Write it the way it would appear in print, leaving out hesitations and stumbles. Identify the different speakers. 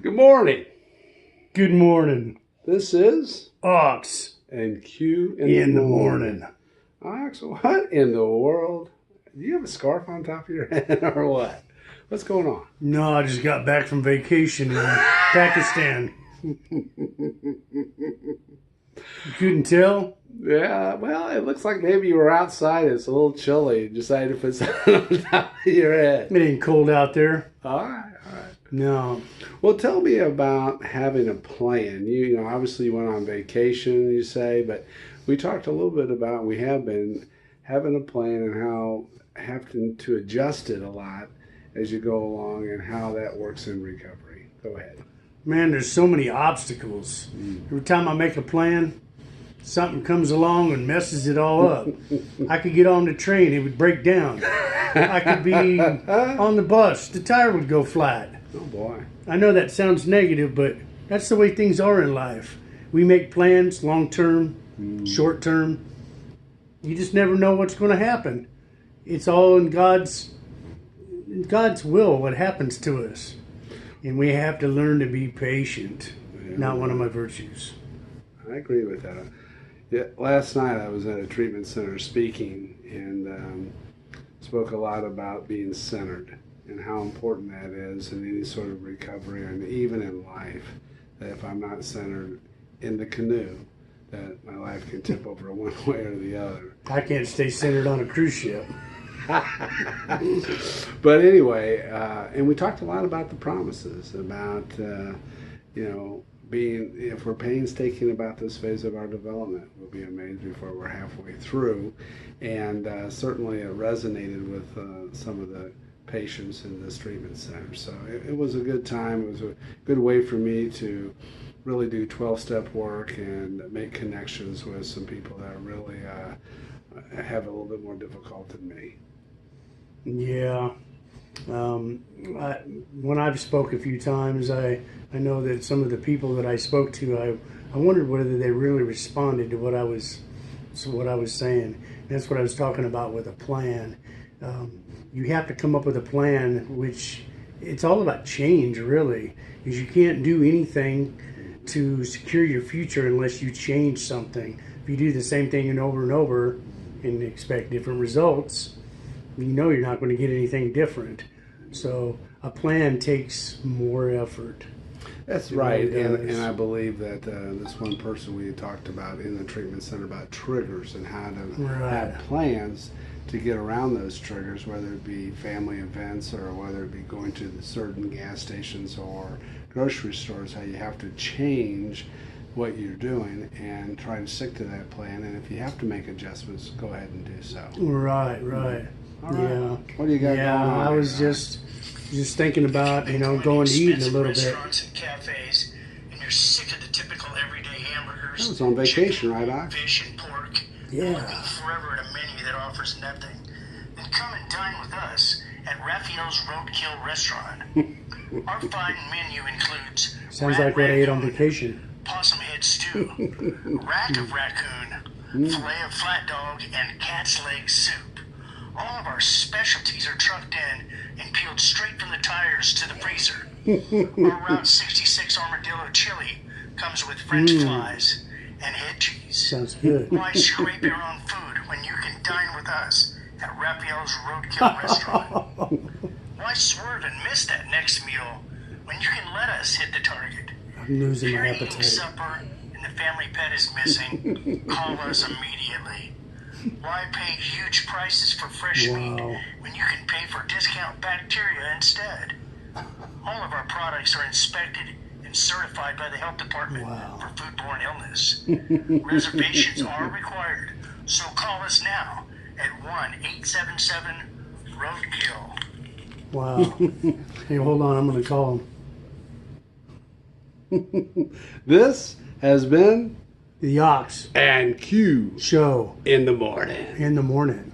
Speaker 1: Good morning.
Speaker 2: Good morning.
Speaker 1: This is
Speaker 2: Ox
Speaker 1: and Q
Speaker 2: in the morning.
Speaker 1: Ox, what in the world? Do you have a scarf on top of your head or what? What's going on?
Speaker 2: No, I just got back from vacation in Pakistan. You couldn't tell?
Speaker 1: Yeah, well, it looks like maybe you were outside. It's a little chilly. You decided to put something on top of your head.
Speaker 2: It ain't cold out there.
Speaker 1: All right, all right.
Speaker 2: No.
Speaker 1: Well, tell me about having a plan. You know, obviously you went on vacation, you say, but we talked a little bit about, we have been having a plan and how having to adjust it a lot as you go along and how that works in recovery. Go ahead.
Speaker 2: Man, there's so many obstacles. Every time I make a plan, something comes along and messes it all up. I could get on the train, it would break down. I could be on the bus, the tire would go flat.
Speaker 1: Oh, boy.
Speaker 2: I know that sounds negative, but that's the way things are in life. We make plans, long term, short term. You just never know what's going to happen. It's all in God's will, what happens to us. And we have to learn to be patient.
Speaker 1: Yeah.
Speaker 2: Not one of my virtues.
Speaker 1: I agree with that. Yeah, last night I was at a treatment center speaking and spoke a lot about being centered and how important that is in any sort of recovery and even in life. That if I'm not centered in the canoe, that my life can tip over one way or the other.
Speaker 2: I can't stay centered on a cruise ship.
Speaker 1: But anyway, and we talked a lot about the promises, about, being, if we're painstaking about this phase of our development, we'll be amazed before we're halfway through. And certainly it resonated with some of the patients in this treatment center. So it was a good time. It was a good way for me to really do 12-step work and make connections with some people that really have a little bit more difficult than me.
Speaker 2: Yeah. When I've spoke a few times, I know that some of the people that I spoke to, I wondered whether they really responded to what I was saying. That's what I was talking about with a plan. You have to come up with a plan, which it's all about change, really, because you can't do anything to secure your future unless you change something. If you do the same thing and over and expect different results, you know you're not going to get anything different. So a plan takes more effort.
Speaker 1: That's right, and I believe that this one person we talked about in the treatment center about triggers and how to have plans to get around those triggers, whether it be family events or whether it be going to the certain gas stations or grocery stores, how you have to change what you're doing and try to stick to that plan. And if you have to make adjustments, go ahead and do so.
Speaker 2: Right.
Speaker 1: All right.
Speaker 2: Yeah.
Speaker 1: What do you got going on?
Speaker 2: I was just thinking about, going to eat in a little bit.
Speaker 3: Restaurants and cafes, and you're sick of the typical everyday hamburgers.
Speaker 1: I was on vacation, right, Ox?
Speaker 3: Fish and pork.
Speaker 2: Yeah.
Speaker 3: Looking forever at a menu that offers nothing. Then come and dine with us at Raphael's Roadkill Restaurant. Our fine menu includes
Speaker 2: Sounds like what I ate on vacation.
Speaker 3: possum head stew, rack of raccoon, filet of flat dog, and cat's leg soup. All of our specialties are trucked in and peeled straight from the tires to the freezer. Our Route 66 Armadillo chili comes with French fries and head cheese.
Speaker 2: Sounds good.
Speaker 3: Why scrape your own food when you can dine with us at Raphael's Roadkill Restaurant? Why swerve and miss that next meal when you can let us hit the target?
Speaker 2: I'm losing
Speaker 3: If
Speaker 2: my
Speaker 3: you're eating
Speaker 2: appetite.
Speaker 3: supper and the family pet is missing, call us immediately. Why pay huge prices for fresh meat when you can pay for discount bacteria instead? All of our products are inspected and certified by the health department for foodborne illness. Reservations are required, so call us now at 1-877-ROADKILL.
Speaker 2: Wow. Hey, hold on. I'm going to call him.
Speaker 1: This has been
Speaker 2: The Ox
Speaker 1: and Q
Speaker 2: Show
Speaker 1: in the morning.
Speaker 2: in the morning.